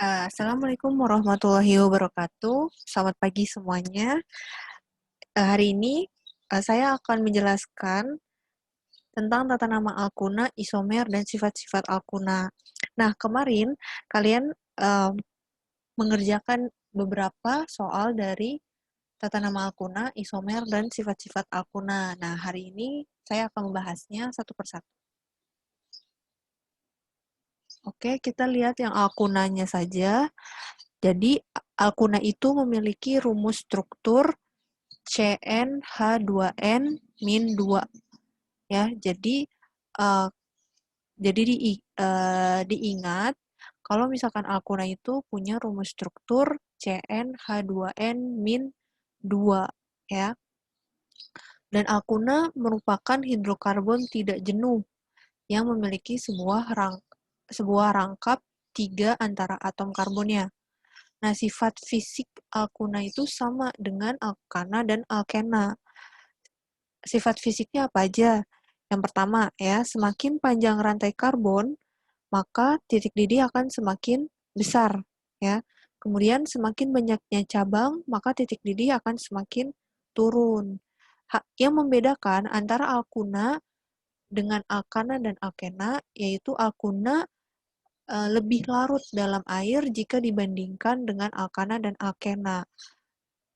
Assalamualaikum warahmatullahi wabarakatuh. Selamat pagi semuanya. Hari ini saya akan menjelaskan tentang tata nama alkuna, isomer, dan sifat-sifat alkuna. Nah, kemarin kalian mengerjakan beberapa soal dari tata nama alkuna, isomer, dan sifat-sifat alkuna. Nah, hari ini saya akan membahasnya satu persatu. Oke, kita lihat yang alkunanya saja. Jadi, alkuna itu memiliki rumus struktur CnH2n min 2 ya. Diingat kalau misalkan alkuna itu punya rumus struktur CnH2n min 2 ya. Dan alkuna merupakan hidrokarbon tidak jenuh yang memiliki sebuah rangkap 3 antara atom karbonnya. Nah, sifat fisik alkuna itu sama dengan alkana dan alkena. Sifat fisiknya apa aja? Yang pertama ya, semakin panjang rantai karbon, maka titik didih akan semakin besar ya. Kemudian semakin banyaknya cabang, maka titik didih akan semakin turun. Yang membedakan antara alkuna dengan alkana dan alkena yaitu alkuna lebih larut dalam air jika dibandingkan dengan alkana dan alkena.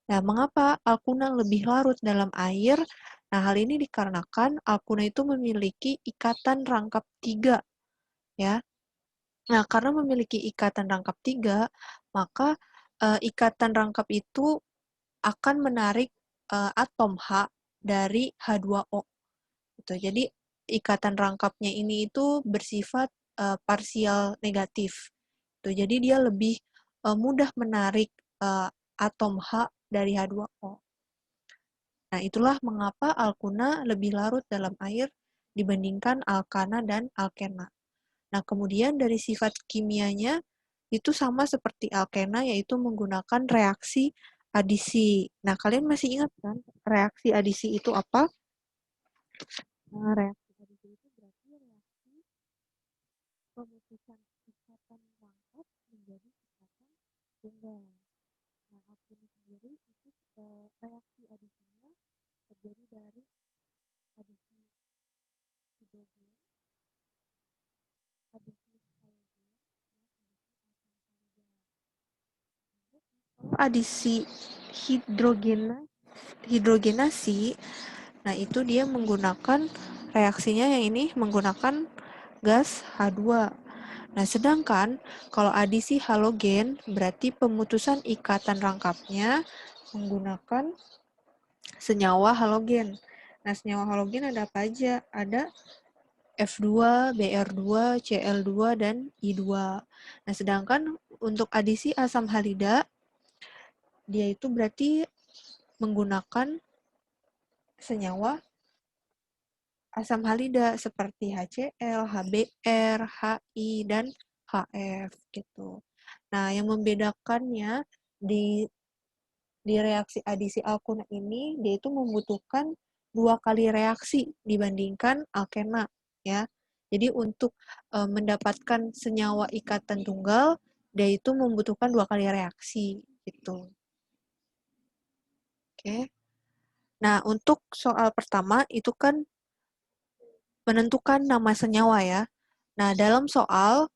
Nah, mengapa alkuna lebih larut dalam air? Nah, hal ini dikarenakan alkuna itu memiliki ikatan rangkap 3, ya. Nah, karena memiliki ikatan rangkap 3, maka ikatan rangkap itu akan menarik atom H dari H2O. Gitu. Jadi, ikatan rangkapnya ini itu bersifat parsial negatif. Gitu. Jadi, dia lebih mudah menarik atom H dari H2O. Nah, itulah mengapa alkuna lebih larut dalam air dibandingkan alkana dan alkena. Nah, kemudian dari sifat kimianya itu sama seperti alkena, yaitu menggunakan reaksi adisi. Nah, kalian masih ingat kan reaksi adisi itu apa? Nah, reaksi adisi itu berarti reaksi pemutusan ikatan rangkap menjadi ikatan tunggal. Nah, alkena sendiri itu reaksi adisinya terjadi dari adisi hidrogen, adisi halogen, adisi hidrogenasi, nah itu dia menggunakan reaksinya yang ini menggunakan gas H2. Nah, sedangkan kalau adisi halogen berarti pemutusan ikatan rangkapnya menggunakan senyawa halogen. Nah, senyawa halogen ada apa aja? Ada F2, Br2, Cl2, dan I2. Nah, sedangkan untuk adisi asam halida, dia itu berarti menggunakan senyawa asam halida seperti HCl, HBr, HI, dan HF gitu. Nah, yang membedakannya di reaksi adisi alkuna ini, dia itu membutuhkan 2 kali reaksi dibandingkan alkena ya. Jadi untuk mendapatkan senyawa ikatan tunggal, dia itu membutuhkan 2 kali reaksi gitu. Oke. Nah, untuk soal pertama itu kan menentukan nama senyawa ya. Nah, dalam soal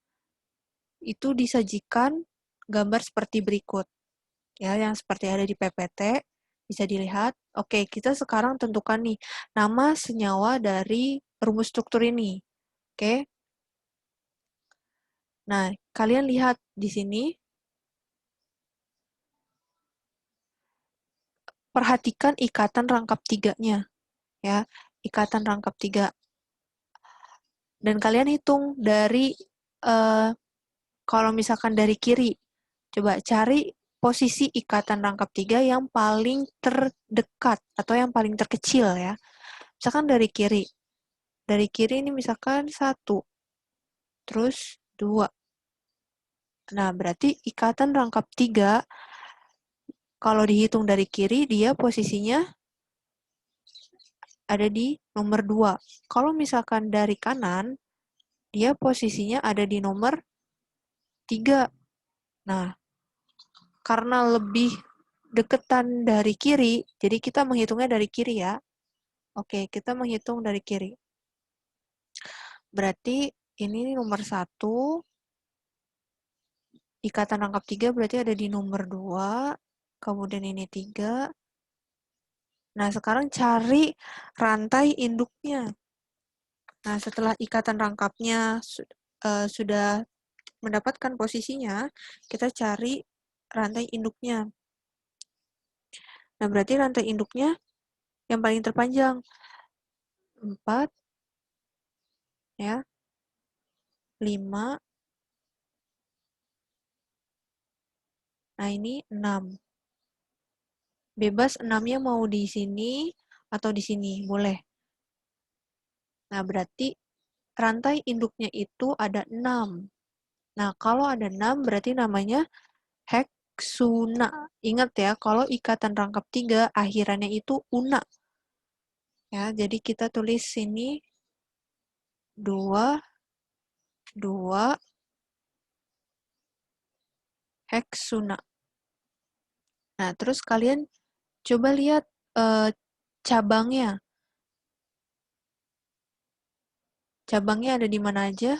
itu disajikan gambar seperti berikut. Ya, yang seperti ada di PPT, bisa dilihat. Oke, kita sekarang tentukan nih nama senyawa dari rumus struktur ini. Oke. Nah, kalian lihat di sini. Perhatikan ikatan rangkap 3-nya. Ya, ikatan rangkap 3. Dan kalian hitung dari kalau misalkan dari kiri, coba cari posisi ikatan rangkap 3 yang paling terdekat atau yang paling terkecil ya. Misalkan dari kiri. Dari kiri ini misalkan 1, terus 2. Nah, berarti ikatan rangkap 3, kalau dihitung dari kiri, dia posisinya ada di nomor 2. Kalau misalkan dari kanan, dia posisinya ada di nomor 3. Nah, karena lebih deketan dari kiri, jadi kita menghitungnya dari kiri ya. Oke, kita menghitung dari kiri. Berarti ini nomor 1, ikatan rangkap 3 berarti ada di nomor 2, kemudian ini 3. Nah, sekarang cari rantai induknya. Nah, setelah ikatan rangkapnya sudah mendapatkan posisinya, kita cari rantai induknya. Nah, berarti rantai induknya yang paling terpanjang 4, ya, 5, nah ini 6. Bebas 6-nya mau di sini atau di sini, boleh. Nah, berarti rantai induknya itu ada 6. Nah, kalau ada 6 berarti namanya heksuna. Ingat ya, kalau ikatan rangkap 3 akhirannya itu una. Ya, jadi kita tulis sini 2, 2 heksuna. Nah, terus kalian coba lihat cabangnya. Cabangnya ada di mana aja?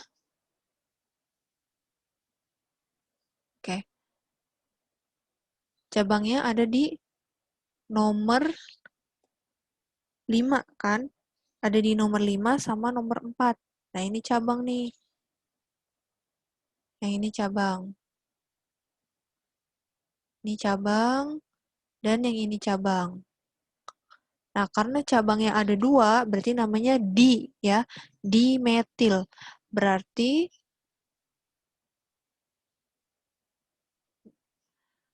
Oke. Cabangnya ada di nomor 5 kan? Ada di nomor 5 sama nomor 4. Nah, ini cabang nih. Yang ini cabang. Ini cabang, dan yang ini cabang. Nah, karena cabangnya ada 2, berarti namanya di, ya. Dimetil. Berarti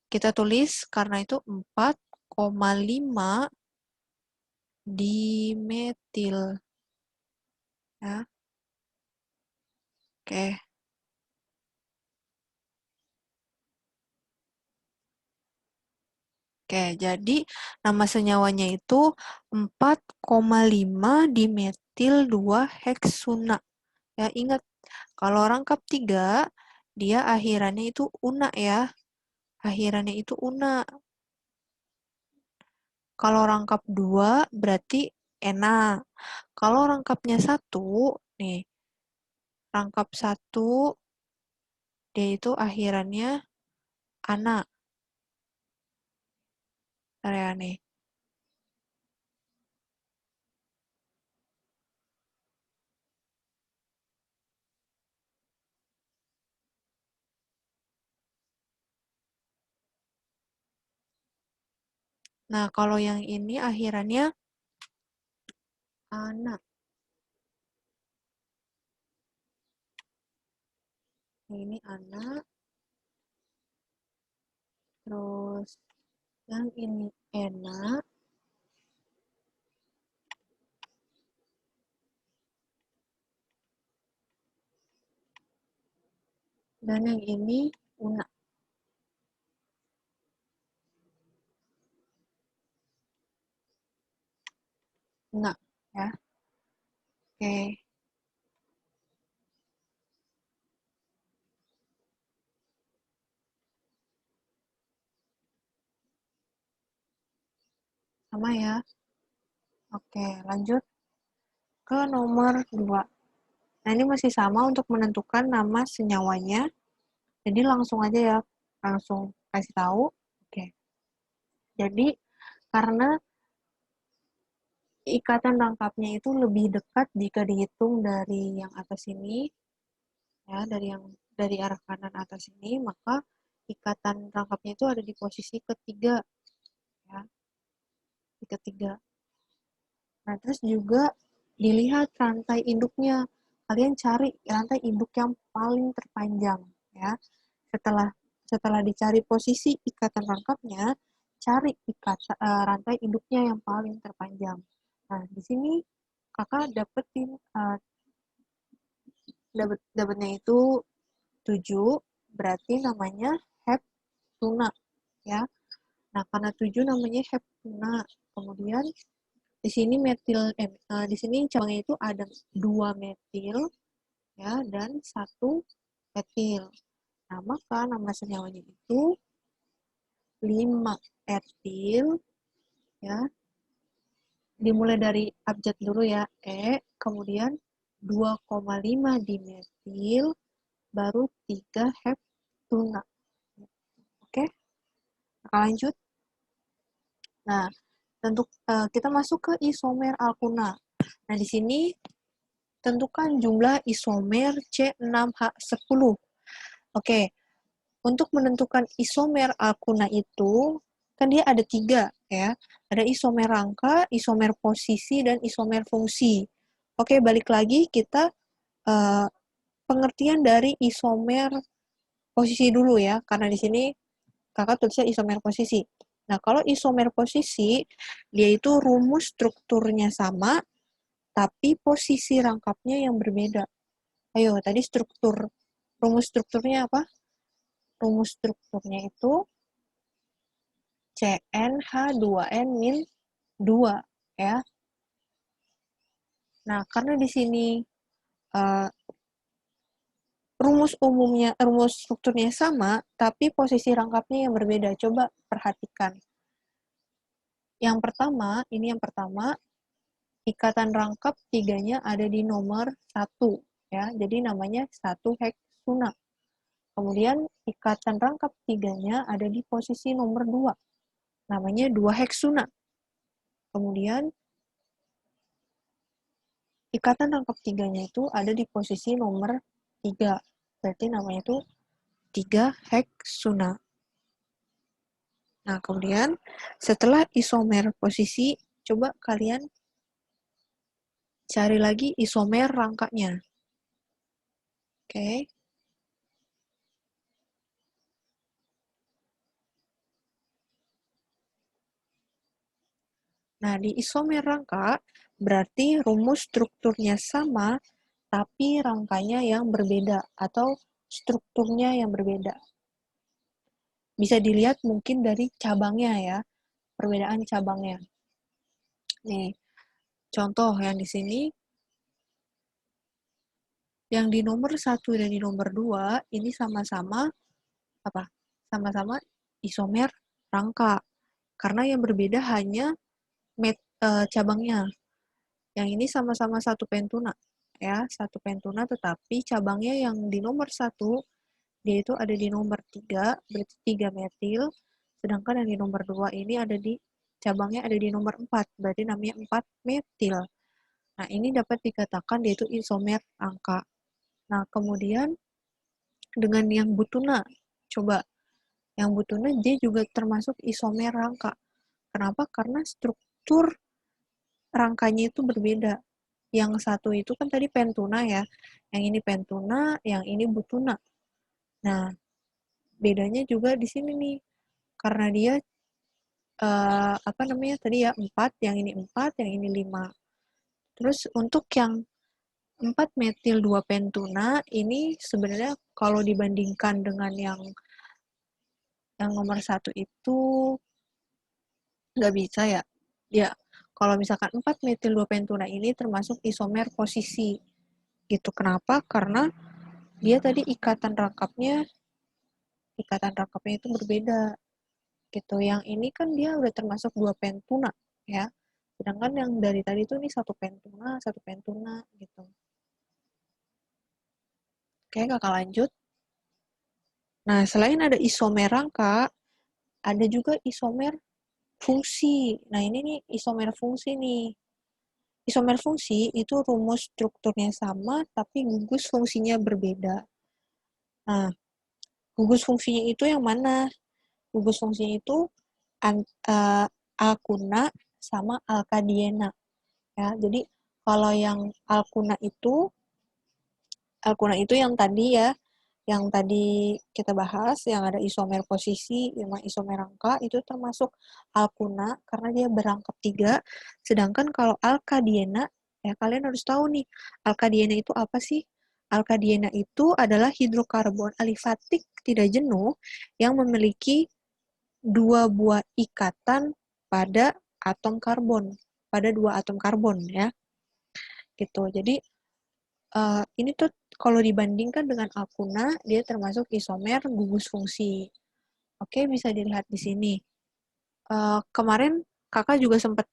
kita tulis karena itu 4,5 dimetil. Ya. Oke. Oke, jadi nama senyawanya itu 4,5 dimetil 2 heksuna. Ya, ingat, kalau rangkap 3, dia akhirannya itu una ya. Akhirannya itu una. Kalau rangkap 2 berarti ena. Kalau rangkapnya 1, nih, rangkap 1 dia itu akhirannya ana. Area nih. Nah, kalau yang ini akhirannya ana. Ini ana. Terus yang ini ena. Dan yang ini una. Una, ya. Oke. Sama ya. Oke, lanjut ke nomor 2. Nah, ini masih sama untuk menentukan nama senyawanya. Jadi langsung aja ya, langsung kasih tahu. Oke. Jadi karena ikatan rangkapnya itu lebih dekat jika dihitung dari yang atas ini, ya, dari arah kanan atas ini, maka ikatan rangkapnya itu ada di posisi ketiga, ya, di ketiga. Nah, terus juga dilihat rantai induknya. Kalian cari rantai induk yang paling terpanjang, ya. Setelah setelah dicari posisi ikatan rangkapnya, cari rantai induknya yang paling terpanjang. Nah, di sini kakak dapetin dapatnya itu 7, berarti namanya heptuna, ya. Nah, karena 7 namanya heptuna. Kemudian di sini di sini cabangnya itu ada 2 metil, ya, dan 1 etil. Nah, maka nama senyawanya itu 5 etil, ya. Dimulai dari abjad dulu ya, kemudian 2,5 dimetil, baru 3 heptuna. Oke, lanjut. Nah, kita masuk ke isomer alkuna. Nah, di sini tentukan jumlah isomer C6H10. Oke, untuk menentukan isomer alkuna itu, kan dia ada 3, ya. Ada isomer rangka, isomer posisi, dan isomer fungsi. Oke, balik lagi kita pengertian dari isomer posisi dulu ya, karena di sini kakak tulisnya isomer posisi. Nah, kalau isomer posisi, dia itu rumus strukturnya sama, tapi posisi rangkapnya yang berbeda. Ayo, tadi rumus strukturnya apa? Rumus strukturnya itu CnH2n-2, ya. Nah, karena di sini rumus strukturnya sama, tapi posisi rangkapnya yang berbeda. Coba perhatikan. Yang pertama, ikatan rangkap 3-nya ada di nomor 1, ya. Jadi namanya 1 heksuna. Kemudian ikatan rangkap 3-nya ada di posisi nomor 2. Namanya 2 heksuna. Kemudian ikatan rangkap 3-nya itu ada di posisi nomor 3. Berarti namanya itu 3 heksuna. Nah, kemudian setelah isomer posisi, coba kalian cari lagi isomer rangkanya. Oke. Nah, di isomer rangka berarti rumus strukturnya sama, tapi rangkanya yang berbeda atau strukturnya yang berbeda. Bisa dilihat mungkin dari cabangnya ya, perbedaan cabangnya. Nih, contoh yang di sini, yang di nomor 1 dan di nomor 2 ini sama-sama apa? Sama-sama isomer rangka. Karena yang berbeda hanya cabangnya. Yang ini sama-sama satu pentuna, ya, satu pentuna, tetapi cabangnya yang di nomor 1 dia itu ada di nomor 3, berarti 3 metil, sedangkan yang di nomor 2 ini cabangnya ada di nomor 4, berarti namanya 4 metil. Nah, ini dapat dikatakan dia itu isomer rangka. Nah, kemudian dengan yang butuna, coba yang butuna dia juga termasuk isomer rangka. Kenapa? Karena struktur rangkanya itu berbeda. Yang satu itu kan tadi pentuna ya, yang ini pentuna, yang ini butuna. Nah, bedanya juga di sini nih, karena dia tadi ya 4, yang ini 4, yang ini 5. Terus untuk yang 4 metil 2 pentuna ini sebenarnya kalau dibandingkan dengan yang nomor 1 itu nggak bisa ya. Ya, kalau misalkan 4 metil 2 pentuna ini termasuk isomer posisi. Gitu. Kenapa? Karena dia tadi ikatan rangkapnya itu berbeda. Gitu. Yang ini kan dia udah termasuk 2 pentuna, ya. Sedangkan yang dari tadi itu nih satu pentuna gitu. Oke, kakak lanjut. Nah, selain ada isomer rangka, ada juga isomer fungsi. Nah, ini nih isomer fungsi nih. Isomer fungsi itu rumus strukturnya sama, tapi gugus fungsinya berbeda. Nah, gugus fungsinya itu yang mana? Gugus fungsinya itu alkuna sama alkadiena. Ya, jadi kalau yang alkuna itu yang tadi kita bahas, yang ada isomer posisi, sama isomer rangka, itu termasuk alkuna, karena dia berangkap 3, sedangkan kalau alkadiena, ya kalian harus tahu nih, alkadiena itu apa sih? Alkadiena itu adalah hidrokarbon alifatik tidak jenuh yang memiliki 2 buah ikatan pada atom karbon, pada 2 atom karbon, ya. Gitu, jadi Ini tuh kalau dibandingkan dengan Alkuna, dia termasuk isomer gugus fungsi. Oke, bisa dilihat di sini. Kemarin kakak juga sempat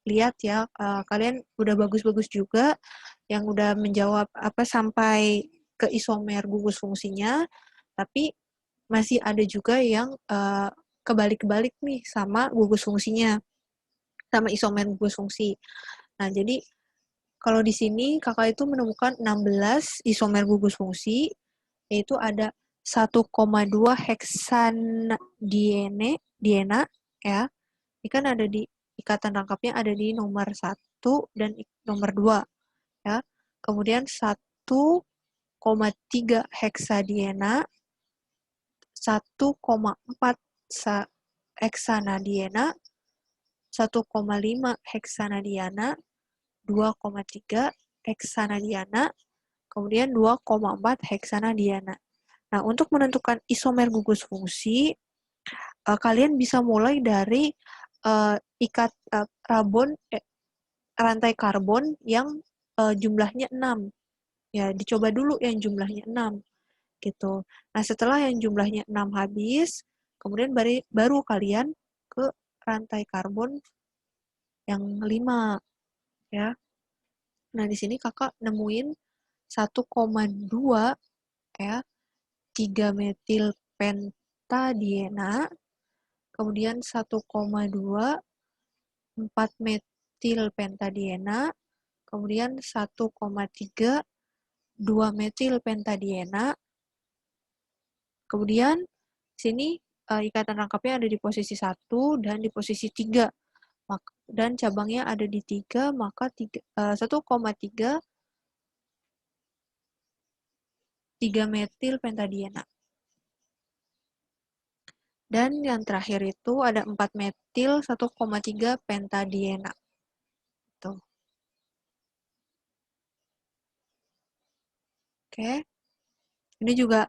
lihat ya, kalian udah bagus-bagus juga yang udah menjawab apa sampai ke isomer gugus fungsinya, tapi masih ada juga yang kebalik-kebalik nih sama gugus fungsinya, sama isomer gugus fungsi. Nah, jadi kalau di sini kakak itu menemukan 16 isomer gugus fungsi, yaitu ada 1,2 diena ya. Ini kan ada di ikatan rangkapnya ada di nomor 1 dan nomor 2 ya. Kemudian 1,3 heksadiena, 1,4 heksanadiena, 1,5 heksanadiana, 2,3 heksanadiana, kemudian 2,4 heksanadiana. Nah, untuk menentukan isomer gugus fungsi, kalian bisa mulai dari rantai karbon yang jumlahnya 6. Ya, dicoba dulu yang jumlahnya 6 gitu. Nah, setelah yang jumlahnya 6 habis, kemudian baru kalian ke rantai karbon yang 5 ya. Nah, di sini kakak nemuin 1,2 ya, 3 metil pentadiena, kemudian 1,2 4 metil pentadiena, kemudian 1,3 2 metil pentadiena, kemudian sini ikatan rangkapnya ada di posisi 1 dan di posisi 3. Dan cabangnya ada di 3, maka 1,3 3 metil pentadiena. Dan yang terakhir itu ada 4 metil 1,3 pentadiena. Tuh. Oke. Ini juga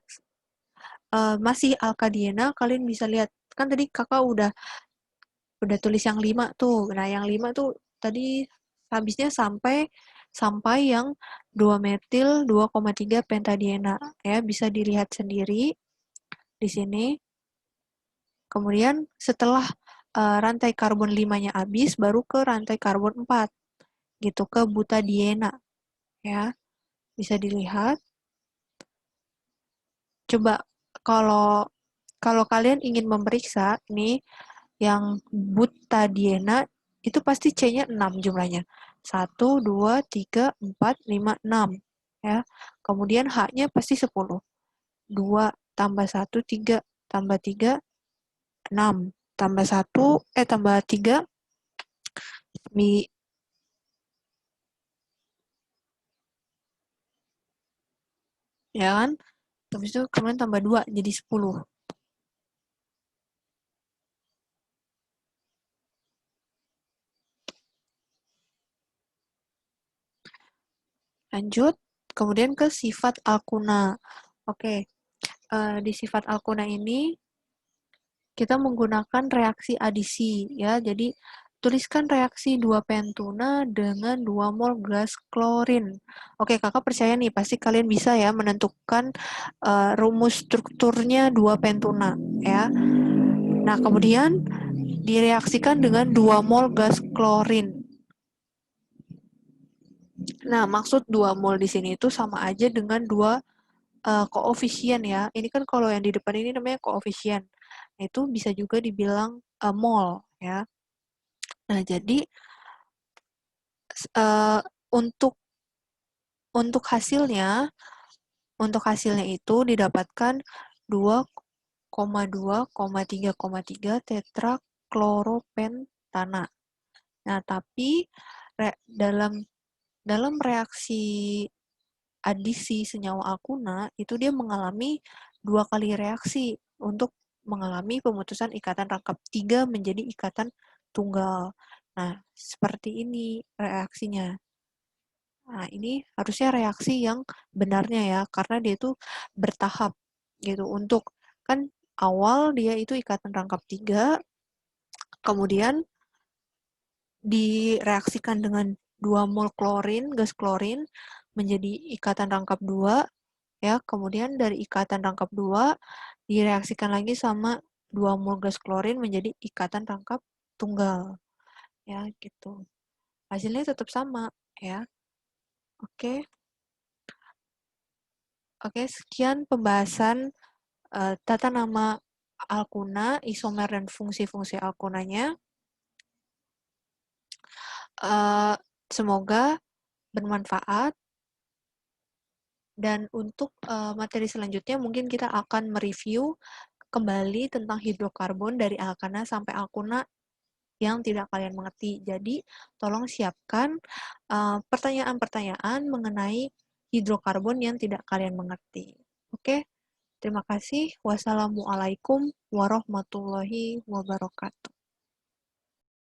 masih alkadiena, kalian bisa lihat. Kan tadi kakak udah tulis yang 5 tuh. Nah, yang 5 tuh tadi habisnya sampai yang 2 metil 2,3 pentadiena ya, bisa dilihat sendiri di sini. Kemudian setelah rantai karbon 5-nya habis, baru ke rantai karbon 4 gitu, ke butadiena ya. Bisa dilihat. Coba kalau kalian ingin memeriksa nih yang butadiena itu pasti C-nya 6 jumlahnya. 1, 2, 3, 4, 5, 6 ya. Kemudian H-nya pasti 10. 2 tambah 1, 3 tambah 3, 6 tambah 1 tambah 3 ya kan? Habis itu kemudian tambah 2 jadi 10. Lanjut, kemudian ke sifat alkuna. Oke, di sifat alkuna ini kita menggunakan reaksi adisi ya. Jadi tuliskan reaksi 2 pentuna dengan 2 mol gas klorin. Oke, kakak percaya nih pasti kalian bisa ya menentukan rumus strukturnya 2 pentuna ya. Nah, kemudian direaksikan dengan 2 mol gas klorin. Nah, maksud 2 mol di sini itu sama aja dengan 2 koefisien ya. Ini kan kalau yang di depan ini namanya koefisien. Nah, itu bisa juga dibilang mol ya. Nah, jadi uh, untuk hasilnya itu didapatkan 2,2,3,3 tetrakloropenttana. Nah, tapi dalam reaksi adisi senyawa alkuna itu dia mengalami 2 kali reaksi untuk mengalami pemutusan ikatan rangkap 3 menjadi ikatan tunggal. Nah, seperti ini reaksinya. Nah, ini harusnya reaksi yang benarnya ya, karena dia itu bertahap gitu. Untuk kan awal dia itu ikatan rangkap 3, kemudian direaksikan dengan 2 mol klorin, gas klorin, menjadi ikatan rangkap 2, ya. Kemudian dari ikatan rangkap 2 direaksikan lagi sama 2 mol gas klorin menjadi ikatan rangkap tunggal. Ya, gitu. Hasilnya tetap sama, ya. Oke. Oke, sekian pembahasan tata nama alkuna, isomer dan fungsi-fungsi alkunanya. Semoga bermanfaat. Dan untuk materi selanjutnya mungkin kita akan mereview kembali tentang hidrokarbon dari alkana sampai alkuna yang tidak kalian mengerti. Jadi, tolong siapkan pertanyaan-pertanyaan mengenai hidrokarbon yang tidak kalian mengerti. Oke, terima kasih. Wassalamualaikum warahmatullahi wabarakatuh.